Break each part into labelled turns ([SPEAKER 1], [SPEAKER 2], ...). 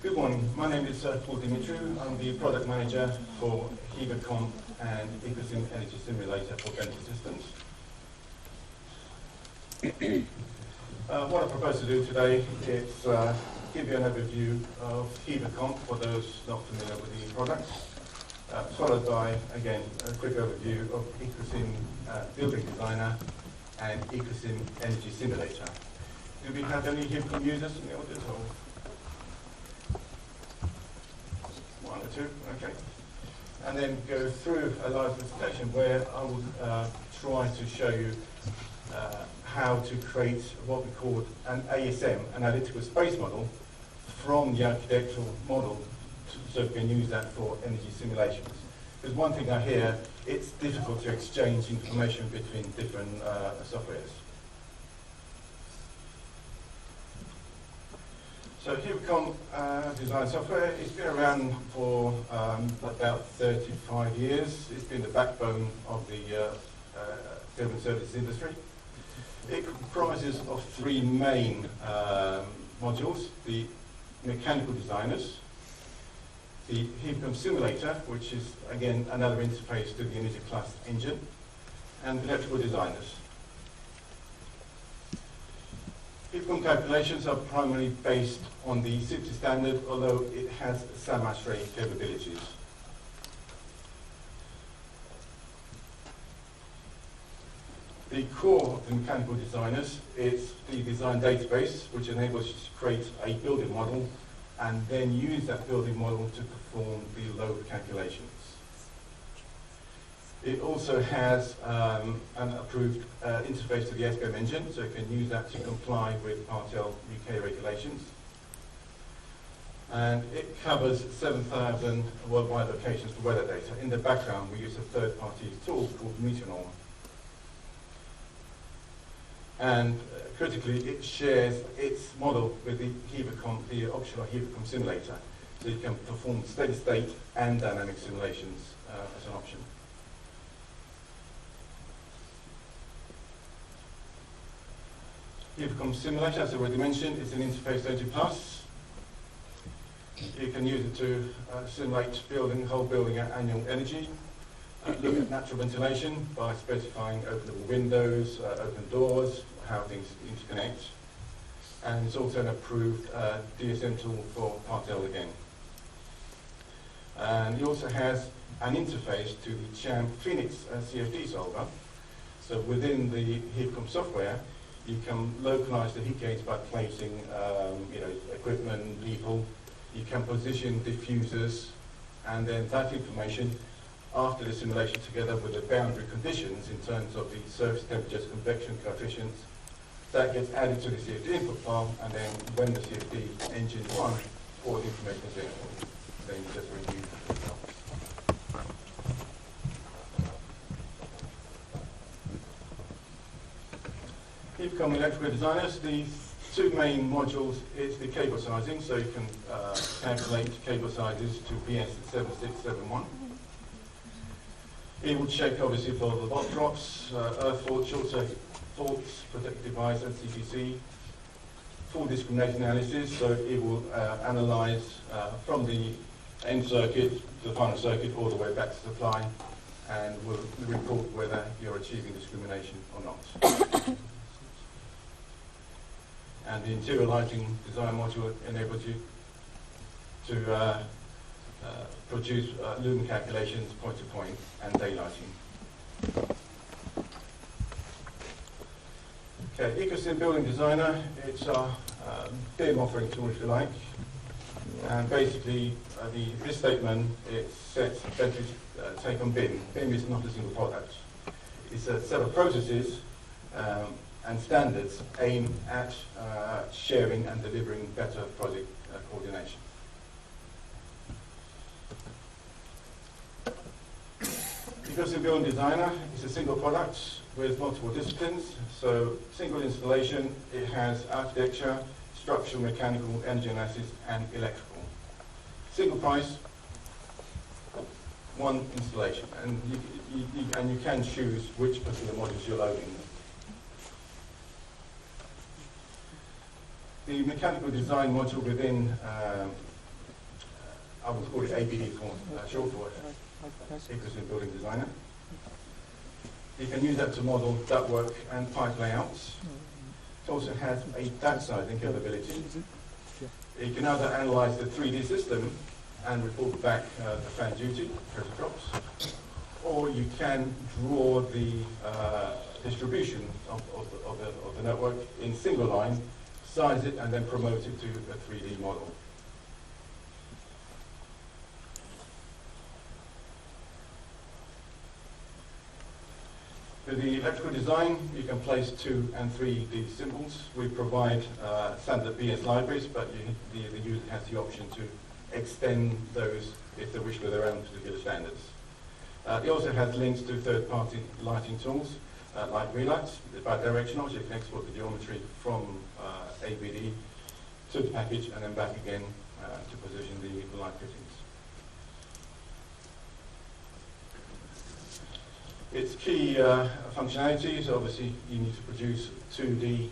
[SPEAKER 1] Good morning. My name is Paul Demetriou. I'm the product manager for HEVACOMP and AECOSim energy simulator for Bentley systems. What I propose to do today is give you an overview of HEVACOMP for those not familiar with the product, followed by, again, a quick overview of AECOSim Building Designer and AECOSim Energy Simulator. Do we have any HEVACOMP users in the audience? One or two, okay. And then go through a live presentation where I will try to show you how to create what we call an ASM, analytical space model, from the architectural model, so we can use that for energy simulations. Because one thing I hear, it's difficult to exchange information between different softwares. So HEVACOMP design software, it's been around for about 35 years. It's been the backbone of the building services industry. It comprises of three main modules: the mechanical designers, the HEVACOMP simulator, which is again another interface to the energy class engine, and the electrical designers. HEVACOMP calculations are primarily based on the 60 standard, although it has some ASHRAE capabilities. The core of the mechanical designers is the design database, which enables you to create a building model and then use that building model to perform the load calculations. It also has an approved interface to the SBM engine, so you can use that to comply with Part L UK regulations. And it covers 7,000 worldwide locations for weather data. In the background, we use a third-party tool called Meteornorm. And critically, it shares its model with the HEVACOMP, the optional HEVACOMP simulator, so you can perform steady state and dynamic simulations as an option. HEVACOMP simulator, as I already mentioned, is an interface to Energy Plus. You can use it to simulate whole building at annual energy, look at natural ventilation by specifying openable windows, open doors, how things interconnect. And it's also an approved DSM tool for Part L again. And it also has an interface to the CHAMP Phoenix CFD solver. So within the HEVACOMP software, you can localize the heat gains by placing equipment, people. You can position diffusers, and then that information, after the simulation together with the boundary conditions in terms of the surface temperatures, convection coefficients, that gets added to the CFD input file, and then when the CFD engine runs, all the information is in, then you just review the results. HEVACOMP electrical designers, the two main modules is the cable sizing, so you can calculate cable sizes to PS7671. It will check obviously for the volt drops, earth faults, short circuit faults, protective device, and CPC. Full discrimination analysis, so it will analyze from the end circuit to the final circuit all the way back to supply, and will report whether you're achieving discrimination or not. And the interior lighting design module enables you to produce lumen calculations point to point and daylighting. Okay, AECOSim Building Designer, it's our BIM offering tool, if you like. And basically, this statement, it sets Bentley's take on BIM. BIM is not a single product. It's a set of processes and standards aimed at sharing and delivering better project coordination. AECOSim Building Designer is a single product with multiple disciplines. So single installation, it has architecture, structural, mechanical, energy analysis, and electrical. Single price, one installation, and you can choose which particular modules you're loading. The mechanical design module within I would call it ABD for short for AECOSim Building Designer. You can use that to model ductwork and pipe layouts. It also has a DAT sizing capability. You can either analyze the 3D system and report back the fan duty prototypes, or you can draw the distribution of the network in single line, size it, and then promote it to a 3D model. For the electrical design, you can place 2 and 3D symbols. We provide standard BS libraries, but the user has the option to extend those if they wish with their own particular standards. It also has links to third-party lighting tools like relights, bidirectional, so you can export the geometry from ABD to the package and then back again to position the light fittings. Its key functionalities, obviously you need to produce 2D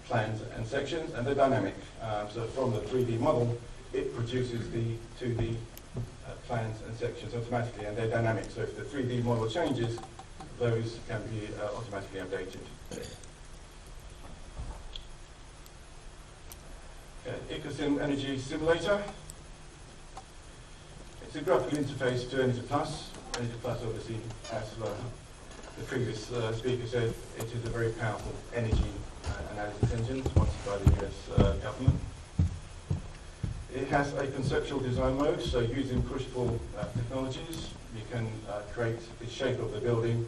[SPEAKER 1] plans and sections, and they're dynamic. So from the 3D model, it produces the 2D plans and sections automatically, and they're dynamic. So if the 3D model changes, those can be automatically updated. AECOSim Energy Simulator. It's a graphical interface to Energy Plus. Energy Plus, obviously, as the previous speaker said, it is a very powerful energy analysis engine sponsored by the US government. It has a conceptual design mode, so using push-pull technologies, you can create the shape of the building,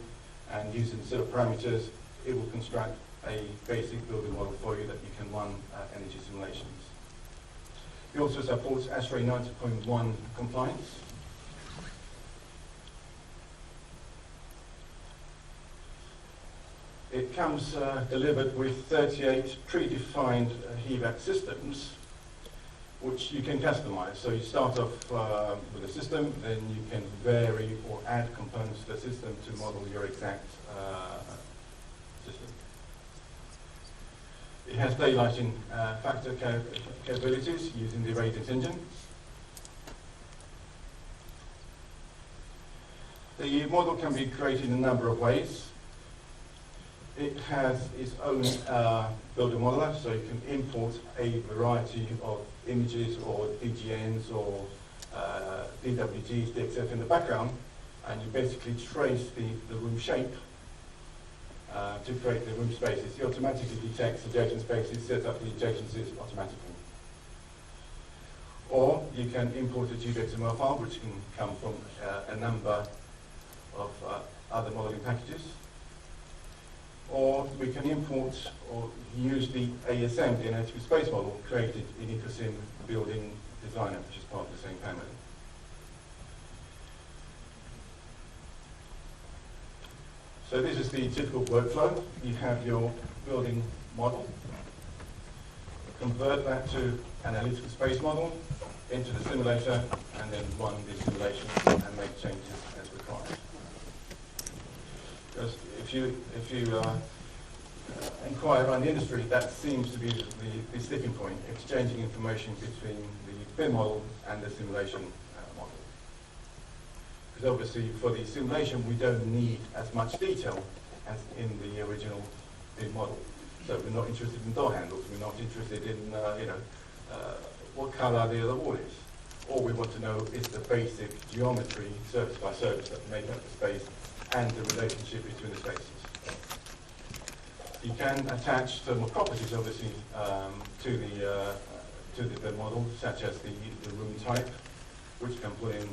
[SPEAKER 1] and using a set of parameters, it will construct a basic building model for you that you can run energy simulations. It also supports ASHRAE 90.1 compliance. It comes delivered with 38 predefined HEVAC systems, which you can customize. So you start off with a system, then you can vary or add components to the system to model your exact system. It has daylighting factor capabilities using the radiance engine. The model can be created in a number of ways. It has its own builder modeler, so you can import a variety of images or DGNs or DWGs, DXF in the background, and you basically trace the room shape to create the room spaces. It automatically detects adjacent spaces, sets up the adjacencies automatically. Or you can import a GBXML file, which can come from a number of other modeling packages. Or we can import or use the ASM, the Analytical Space Model, created in AECOSim Building Designer, which is part of the same family. So this is the typical workflow. You have your building model, convert that to an analytical space model into the simulator, and then run the simulation and make changes as required. Because if you inquire around the industry, that seems to be the sticking point, exchanging information between the BIM model and the simulation model. Because obviously for the simulation we don't need as much detail as in the original BIM model. So we're not interested in door handles, we're not interested in what colour the other wall is. All we want to know is the basic geometry, surface by surface, that make up the space and the relationship between the spaces. You can attach thermal properties, obviously, to the model, such as the room type, which can put in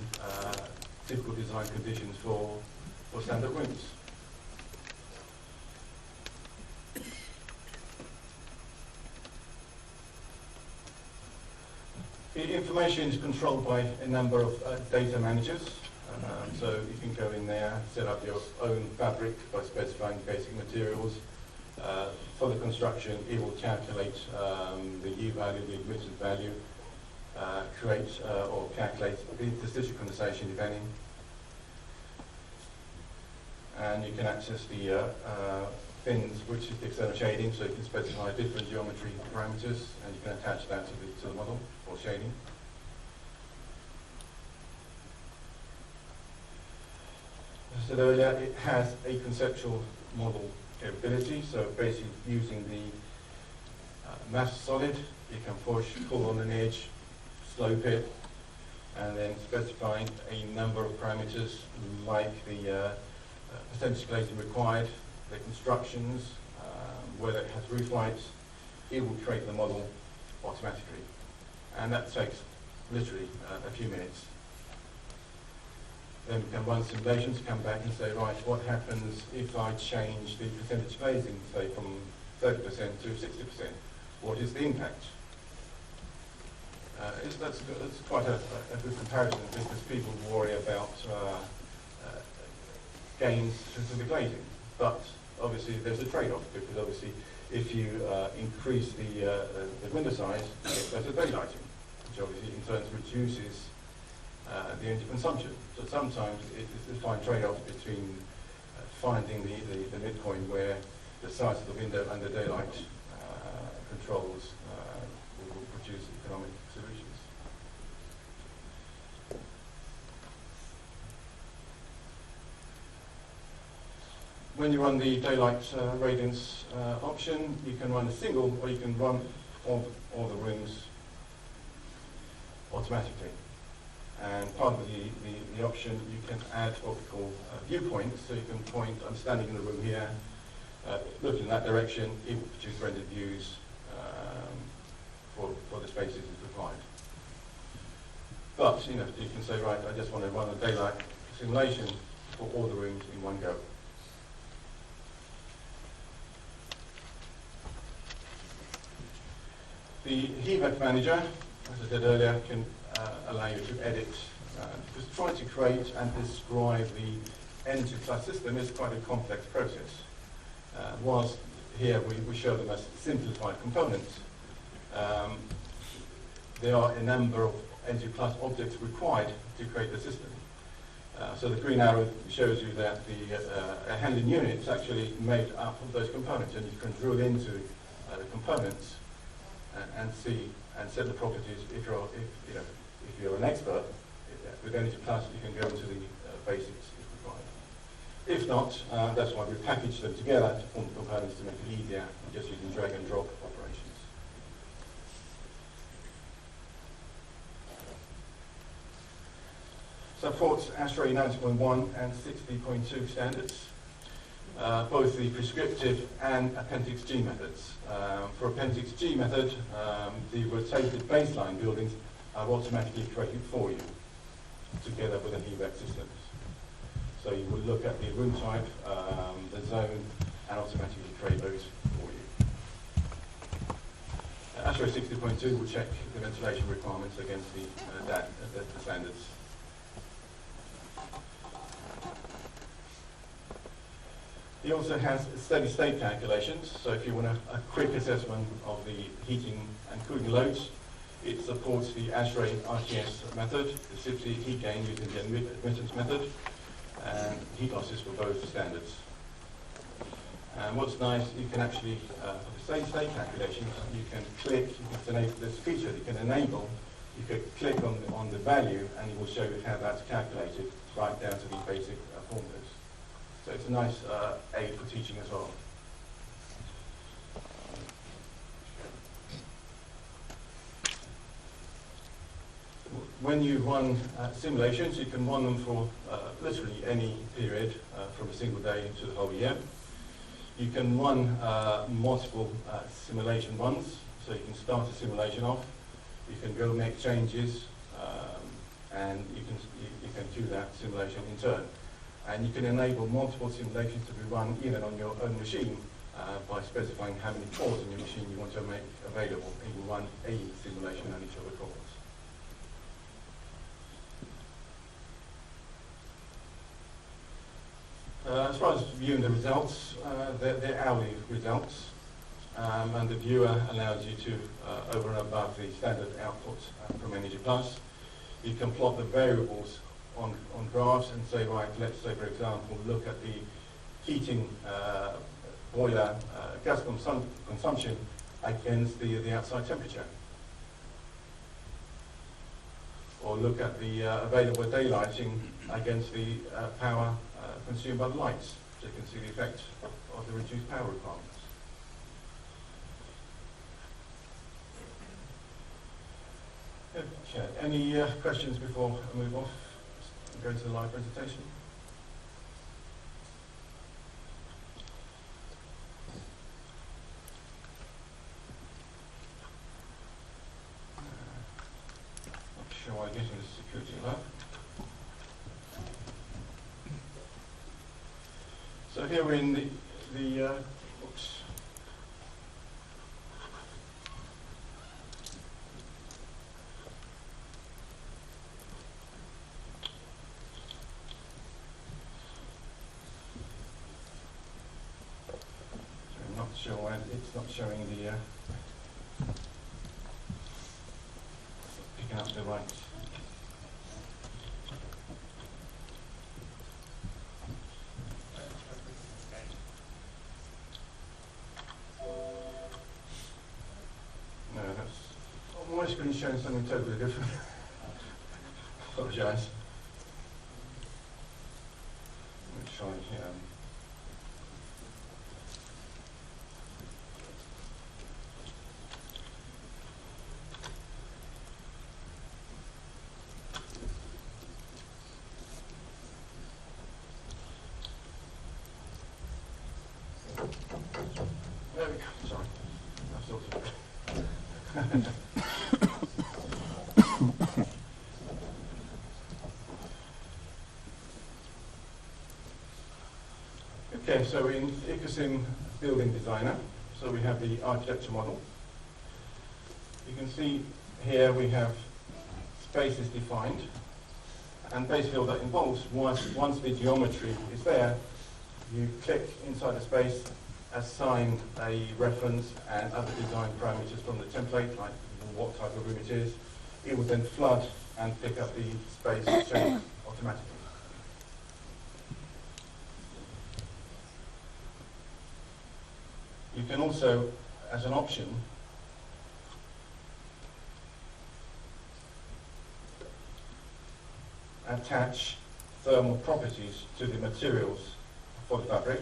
[SPEAKER 1] typical design conditions for standard rooms. The information is controlled by a number of data managers. So you can go in there, set up your own fabric by specifying basic materials. For the construction, it will calculate the U value, the admittance value, create or calculate the interstitial condensation, if any. And you can access the fins, which is the external shading, so you can specify different geometry parameters, and you can attach that to the model for shading. As I said earlier, it has a conceptual model capability, so basically using the mass solid, you can push, pull on an edge, slope it, and then specifying a number of parameters like the percentage glazing required, the constructions, whether it has roof lights. It will create the model automatically, and that takes literally a few minutes. Then we can run simulations, come back and say, right, what happens if I change the percentage glazing, say from 30% to 60%? What is the impact? That's quite a good comparison, because people worry about gains to the glazing. But obviously there's a trade-off, because obviously if you increase the window size, you get better daylighting, which obviously in turn reduces the energy consumption. So sometimes it's a fine trade-off between finding the midpoint where the size of the window under daylight controls will produce economic solutions. When you run the daylight radiance option, you can run a single, or you can run all the rooms automatically. And part of the option, you can add what we call viewpoints, so you can point, I'm standing in the room here, looking in that direction, it will produce rendered views for the spaces as required. But you can say, right, I just want to run a daylight simulation for all the rooms in one go. The HEVAC manager, as I said earlier, can allow you to edit, because trying to create and describe the energy class system is quite a complex process. Whilst here we show them as simplified components, there are a number of energy class objects required to create the system. So the green arrow shows you that a handling unit is actually made up of those components, and you can drill into the components and see and set the properties. If you're an expert with energy class, you can go into the basics if required. If not, that's why we package them together to form the components to make it easier, just using drag and drop operations. Supports ASHRAE 90.1 and 60.2 standards, both the prescriptive and Appendix G methods. For Appendix G method, the rotated baseline buildings are automatically created for you, together with the HEVAC systems. So you will look at the room type, the zone, and automatically create those for you. ASHRAE 60.2 will check the ventilation requirements against the standards. He also has steady state calculations, so if you want a quick assessment of the heating and cooling loads, it supports the ASHRAE RTS method, the SIPSI heat gain using the admittance method, and heat losses for both standards. And what's nice, you can actually, for the steady state calculations, you can click, this feature that you can enable, you could click on the value and it will show you how that's calculated right down to the basic formulas. So it's a nice aid for teaching as well. When you run simulations, you can run them for literally any period, from a single day to the whole year. You can run multiple simulation runs, so you can start a simulation off, you can go make changes, and you can do that simulation in turn. And you can enable multiple simulations to be run even on your own machine by specifying how many cores on your machine you want to make available. It will run a simulation on each of the cores. As far as viewing the results, they're hourly results, and the viewer allows you to, over and above the standard output from Energy Plus, you can plot the variables on graphs and say, right, let's say, for example, look at the heating boiler gas consumption against the outside temperature. or look at the available daylighting against the power consumed by the lights, so you can see the effect of the reduced power requirements. Okay, any questions before I move off and go to the live presentation? Not sure why I'm getting the security alert. So here we're in the oops. I'm not sure why it's not showing the picking up the right. No, that's on my screen showing something totally different. Apologise. Let me try here. There we go. Sorry. I've sorted it. Okay, so in AECOSim Building Designer, so we have the architecture model. You can see here we have spaces defined, and basically all that involves, once the geometry is there, you click inside the space, assign a reference and other design parameters from the template, like what type of room it is. It will then flood and pick up the space shape automatically. You can also, as an option, attach thermal properties to the materials for the fabric.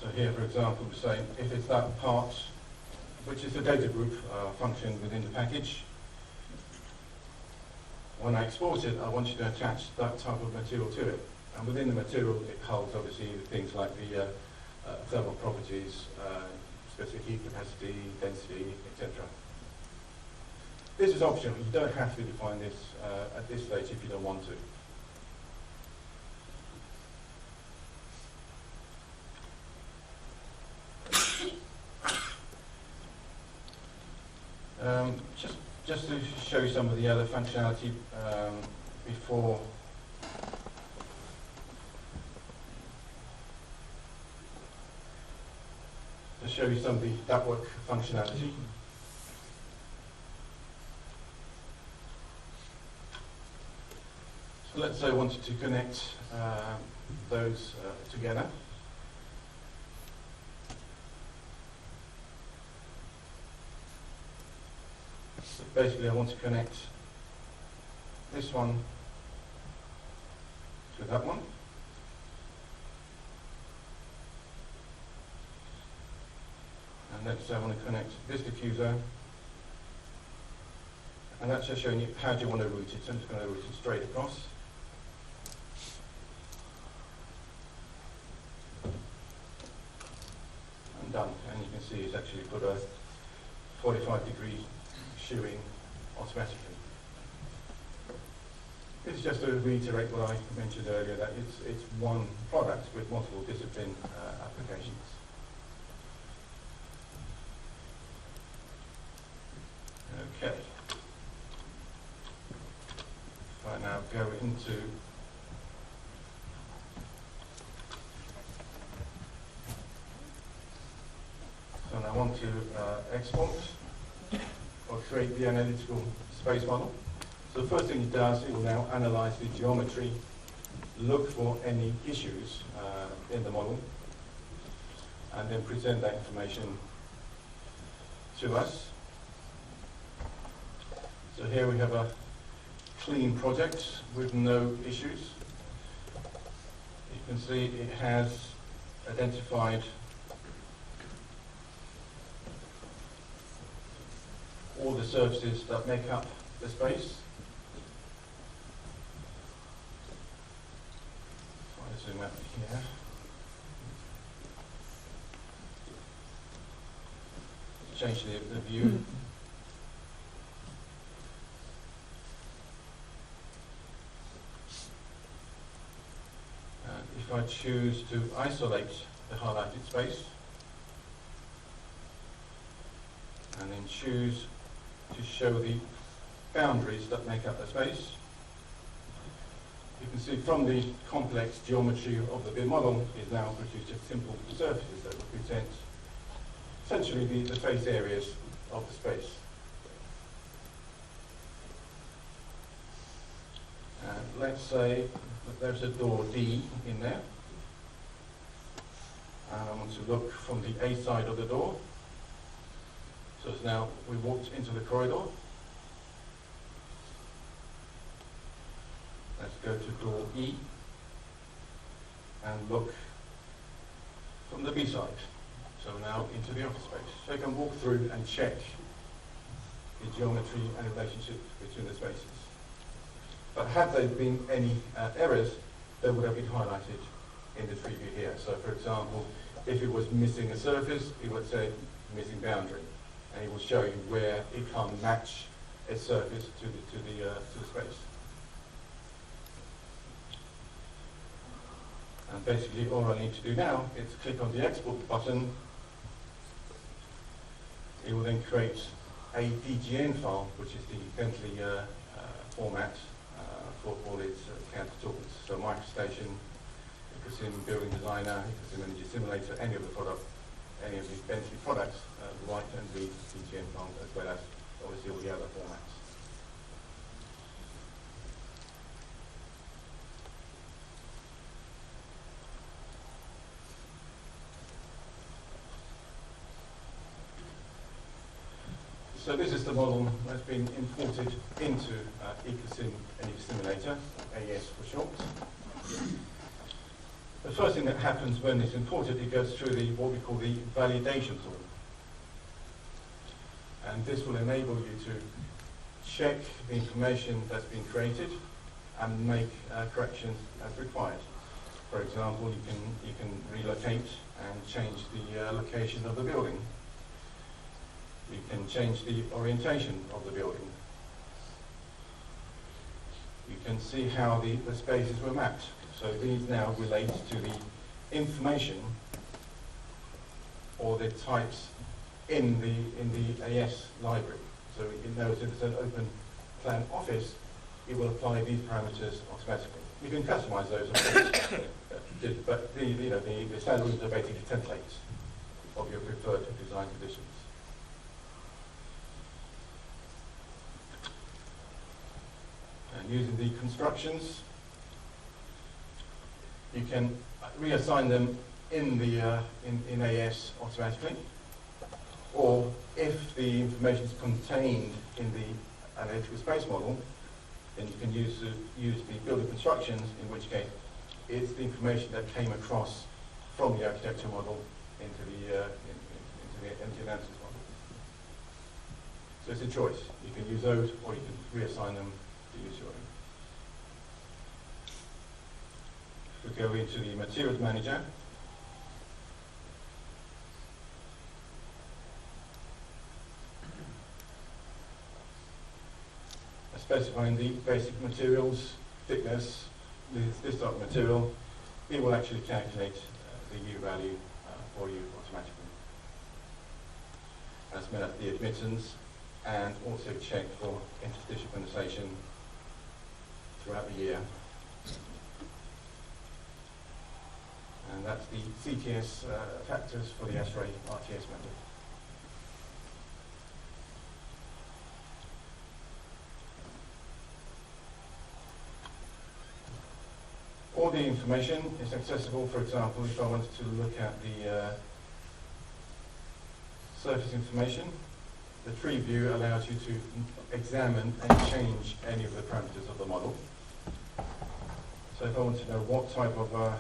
[SPEAKER 1] So here, for example, we say if it's that part, which is the data group function within the package, when I export it, I want you to attach that type of material to it. And within the material, it holds obviously things like the thermal properties, specific heat capacity, density, etc. This is optional. You don't have to define this at this stage if you don't want to. Just to show you some of the other functionality before to show you some of the ductwork functionality. So let's say I wanted to connect those together. So basically I want to connect this one to that one. And let's say I want to connect this diffuser. And that's just showing you how do you want to route it. So I'm just going to route it straight across. And done. And you can see it's actually put a 45-degree shoeing automatically. This is just to reiterate what I mentioned earlier, that it's one product with multiple discipline applications. Okay. If I now go into so now I want to export or create the analytical space model. So the first thing it does, it will now analyze the geometry, look for any issues in the model, and then present that information to us. So here we have a clean project with no issues. You can see it has identified all the surfaces that make up the space. Try to zoom out here. Change the view. If I choose to isolate the highlighted space and then choose to show the boundaries that make up the space, you can see from the complex geometry of the BIM model is now produced just simple surfaces that represent essentially the face areas of the space. And let's say that there's a door D in there, and I want to look from the A side of the door. So it's now we walked into the corridor. Let's go to door E and look from the B side. So now into the office space. So you can walk through and check the geometry and relationship between the spaces. But had there been any errors, they would have been highlighted in the preview here. So for example, if it was missing a surface, it would say missing boundary. And it will show you where it can't match its surface to the space. And basically all I need to do now is click on the export button. It will then create a DGN file, which is the Bentley format for all its CAD tools. So MicroStation, AECOSim Building Designer, AECOSim Energy Simulator, any of the Bentley products write and read DGN files, as well as obviously all the other formats. So this is the model that's been imported into AECOSim Energy Simulator, AES for short. The first thing that happens when it's imported, it goes through what we call the validation tool. And this will enable you to check the information that's been created and make corrections as required. For example, you can relocate and change the location of the building. You can change the orientation of the building. You can see how the spaces were mapped. So these now relate to the information or the types in the AS library. So it knows if it's an open plan office, it will apply these parameters automatically. You can customize those, of course, but the standard rules are basically templates of your preferred design conditions. And using the constructions, you can reassign them in AS automatically, or if the information is contained in the analytical space model, then you can use the building constructions, in which case it's the information that came across from the architecture model into the energy analysis model. So it's a choice. You can use those, or you can reassign them to use your own. We go into the materials manager. Specifying the basic materials, thickness, this type of material, it will actually calculate the U value for you automatically. That's made up the admittance and also check for interstitial condensation throughout the year. And that's the CTS factors for the ASHRAE RTS method. All the information is accessible. For example, if I wanted to look at the surface information. The tree view allows you to examine and change any of the parameters of the model. So if I want to know what type of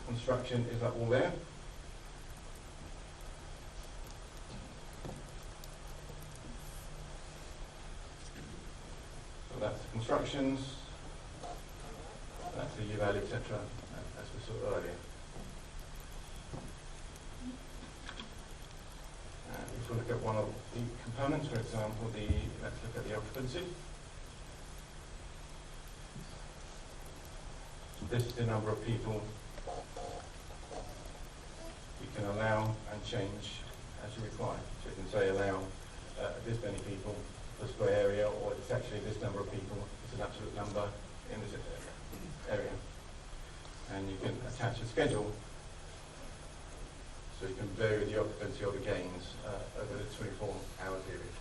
[SPEAKER 1] construction, is that all there? So that's the constructions, that's the U-value, etc., as we saw earlier. If we look at one of the components, for example, let's look at the occupancy. This is the number of people you can allow and change as you require. So you can say allow this many people per square area, or it's actually this number of people. It's an absolute number in this area. And you can attach a schedule so you can vary the occupancy or the gains over the 24-hour period.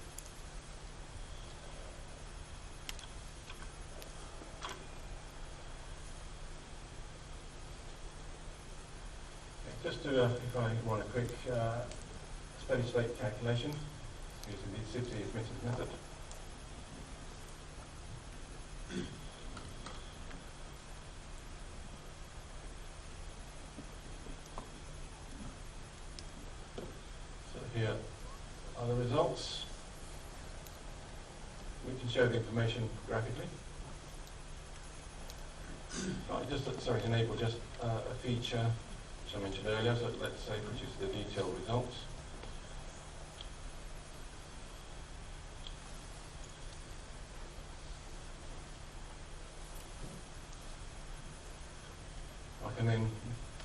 [SPEAKER 1] Just to, if I want a quick steady state calculation using the city admittance method. So here are the results. We can show the information graphically. Sorry, enable just a feature which I mentioned earlier, so let's say produce the detailed results. I can then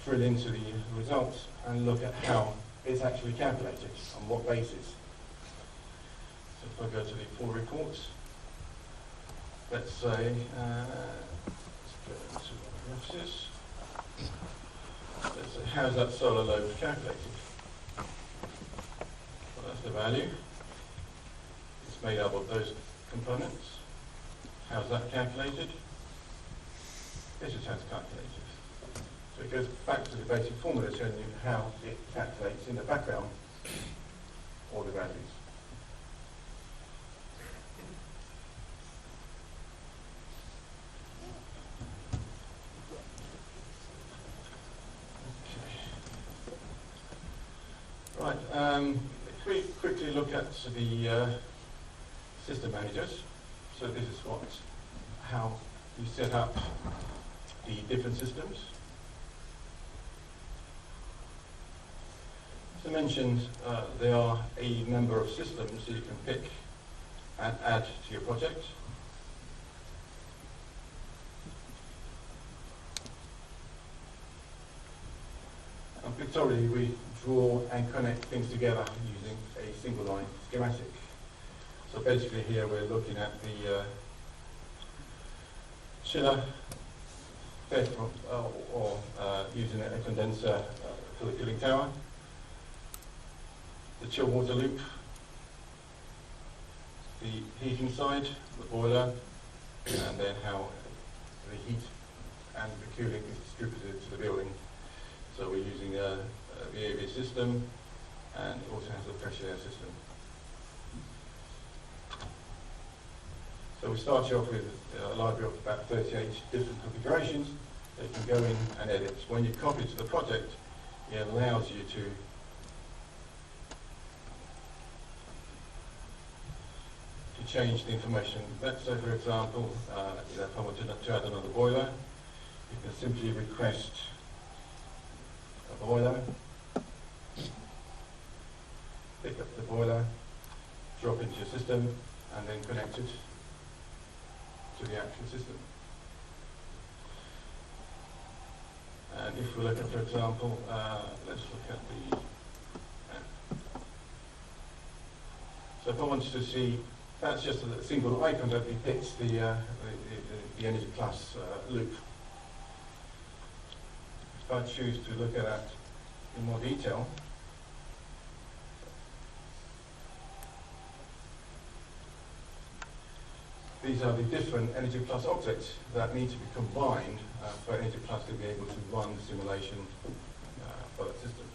[SPEAKER 1] drill into the results and look at how it's actually calculated, on what basis. So if I go to the full reports, let's say, let's go to references. So how's that solar load calculated? Well, that's the value. It's made up of those components. How's that calculated? This is how it's calculated. So it goes back to the basic formula showing you how it calculates in the background all the values. Right, if we quickly look at the system managers. So this is how you set up the different systems. As I mentioned, there are a number of systems that you can pick and add to your project. And pictorially, we draw and connect things together using a single line schematic. So basically here we're looking at the chiller, or using a condenser for the cooling tower, the chill water loop, the heating side, the boiler, and then how the heat and the cooling is distributed to the building. So we're using the AV system, and it also has a pressure air system. So we start you off with a library of about 38 different configurations that you can go in and edit. When you copy to the project, it allows you to change the information. Let's say, for example, if I want to add another boiler, you can simply request a boiler, pick up the boiler, drop into your system, and then connect it to the actual system. And if we look at, for example, let's look at the. So if I wanted to see, that's just a single icon that depicts the Energy Plus loop. If I choose to look at that in more detail, these are the different Energy Plus objects that need to be combined for Energy Plus to be able to run the simulation for that system.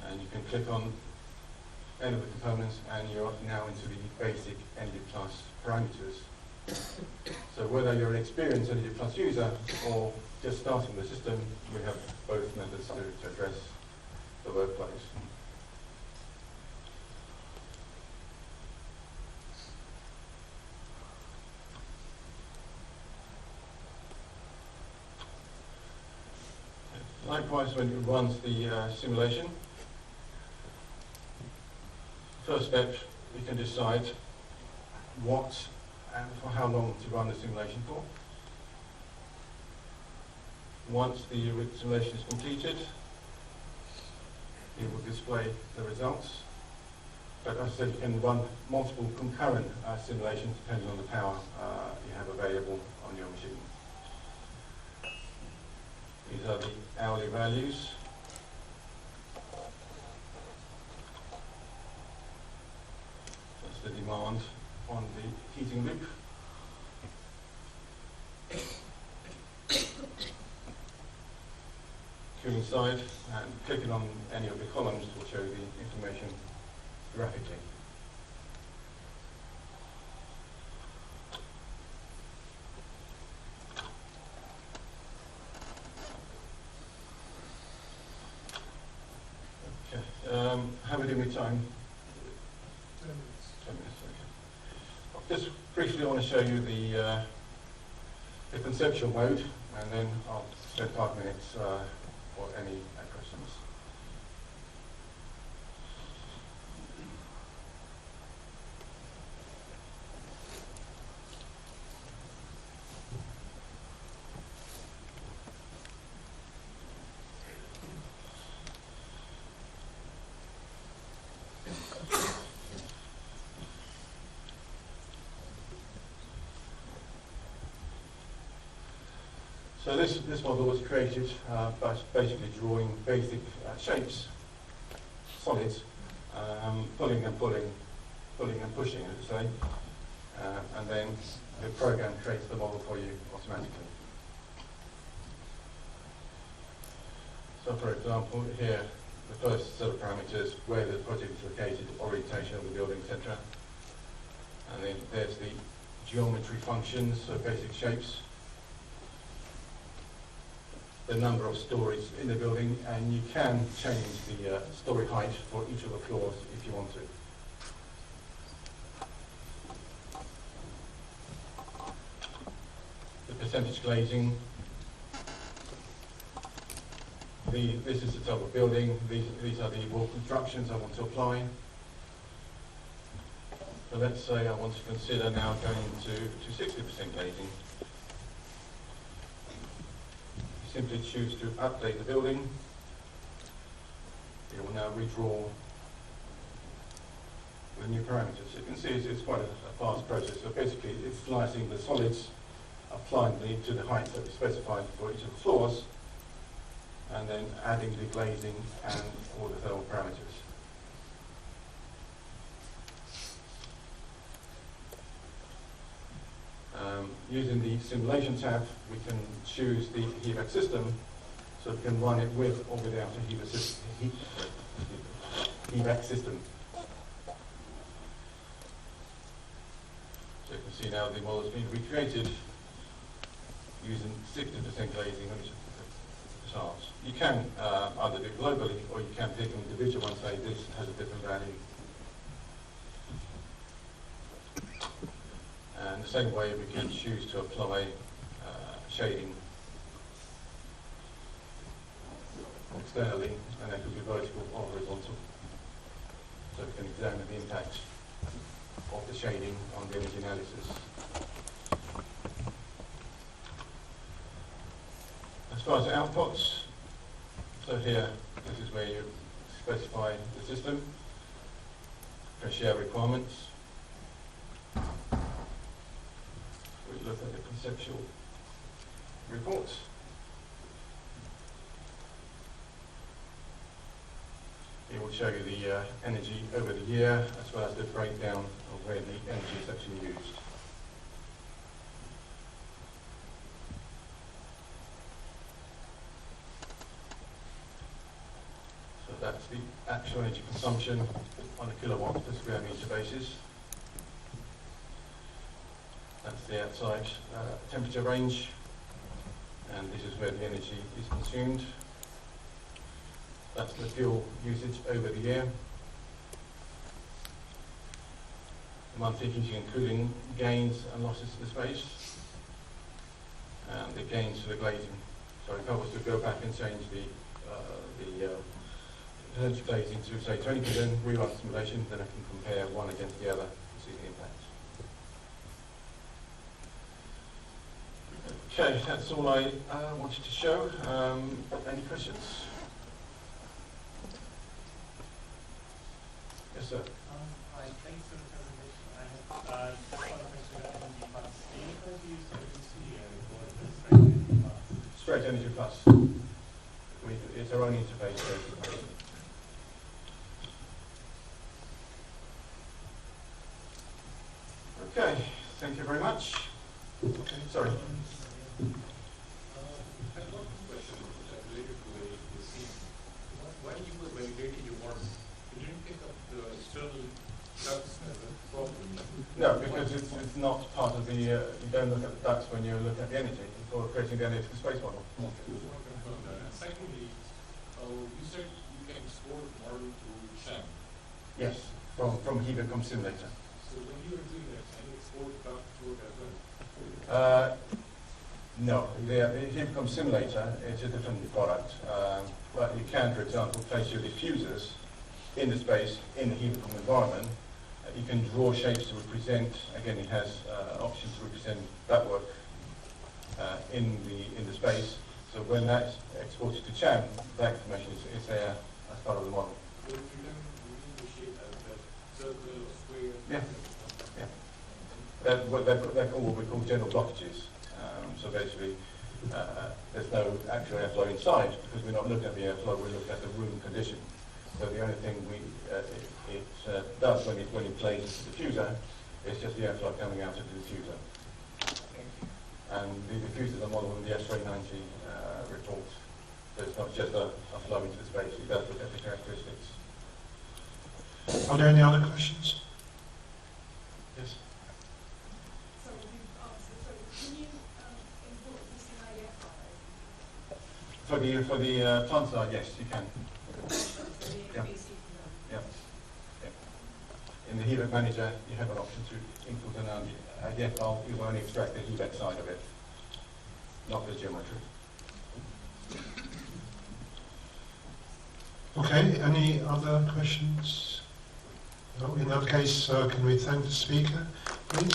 [SPEAKER 1] And you can click on any of the components and you're now into the basic Energy Plus parameters. So whether you're an experienced Energy Plus user or just starting the system, we have both methods to address the workplace. Likewise, when it runs the simulation, first step, you can decide what and for how long to run the simulation for. Once the simulation is completed, it will display the results. But as I said, you can run multiple concurrent simulations depending on the power you have available on your machine. These are the hourly values. That's the demand on the heating loop. Cooling side, and clicking on any of the columns will show the information graphically. How are we doing with time?
[SPEAKER 2] 10 minutes.
[SPEAKER 1] 10 minutes, okay. Just briefly, I want to show you the conceptual mode, and then I'll spend 5 minutes for any questions. So this model was created by basically drawing basic shapes, solids, pulling and pushing, as I say, and then the program creates the model for you automatically. So for example, here, the first set of parameters, where the project is located, orientation of the building, etc. And then there's the geometry functions, so basic shapes, the number of stories in the building, and you can change the story height for each of the floors if you want to. The percentage glazing. This is the type of building. These are the wall constructions I want to apply. So let's say I want to consider now going to 60% glazing. Simply choose to update the building. It will now redraw the new parameters. You can see it's quite a fast process. So basically it's slicing the solids, applying them to the heights that we specified for each of the floors, and then adding the glazing and all the thermal parameters. Using the simulation tab, we can choose the HEVAC system, so we can run it with or without a HEVAC system. So you can see now the model has been recreated using 60% glazing on each of the charts. You can either do it globally, or you can pick an individual one and say this has a different value. And the same way we can choose to apply shading externally, and that could be vertical or horizontal. So we can examine the impact of the shading on the image analysis. As far as outputs, so here, this is where you specify the system, share requirements. We look at the conceptual reports. It will show you the energy over the year, as well as the breakdown of where the energy is actually used. So That's the actual energy consumption on a kilowatt per square metre basis. That's the outside temperature range, and this is where the energy is consumed. That's the fuel usage over the year. Monthly heating and cooling gains and losses to the space, and the gains to the glazing. So if I was to go back and change the energy glazing to say 20%, rerun the simulation, then I can compare one against the other to see the impact. Okay, that's all I wanted to show. Any questions? Yes, sir.
[SPEAKER 3] Hi, thanks for the presentation. I have just one question about energy plus. Do you guys use the studio or the straight energy plus?
[SPEAKER 1] Straight Energy Plus. It's our own interface. Okay, thank you very much. Okay, sorry.
[SPEAKER 4] I have one question related to AECOSim. When you were validating your model, you didn't pick up the external ducts as a problem?
[SPEAKER 1] No, because it's not part of the, you don't look at the ducts when you look at the energy, or creating the analytical space model.
[SPEAKER 4] Okay, just want to confirm that. And secondly, you said you can export the model to SHAM.
[SPEAKER 1] Yes, from HEVACOMP simulator.
[SPEAKER 4] So when you are doing that, can you export duct to it as well?
[SPEAKER 1] No, the HEVACOMP simulator is a different product, but you can, for example, place your diffusers in the space in the HEVACOMP environment. You can draw shapes to represent, again it has options to represent ductwork in the space. So when that's exported to CHAM, that information is there as part of the model.
[SPEAKER 4] So if you can remove the shape as that circle or square?
[SPEAKER 1] Yeah. They're called what we call general blockages. So basically, there's no actual airflow inside because we're not looking at the airflow, we're looking at the room condition. So the only thing it does when it plays the diffuser is just the airflow coming out of the diffuser. And the diffusers are modeled in the ASHRAE 90 report. So it's not just a flow into the space, it does look at the characteristics.
[SPEAKER 2] Are there any other questions?
[SPEAKER 1] Yes?
[SPEAKER 5] So you've answered. So can you import this in AECOSim?
[SPEAKER 1] For the plant side, yes, you can. Yeah. Yeah. In the HEVAC manager, you have an option to import an ADF file. You will only extract the HEVAC side of it, not the geometry.
[SPEAKER 2] Okay, any other questions? No, in that case, can we thank the speaker, please?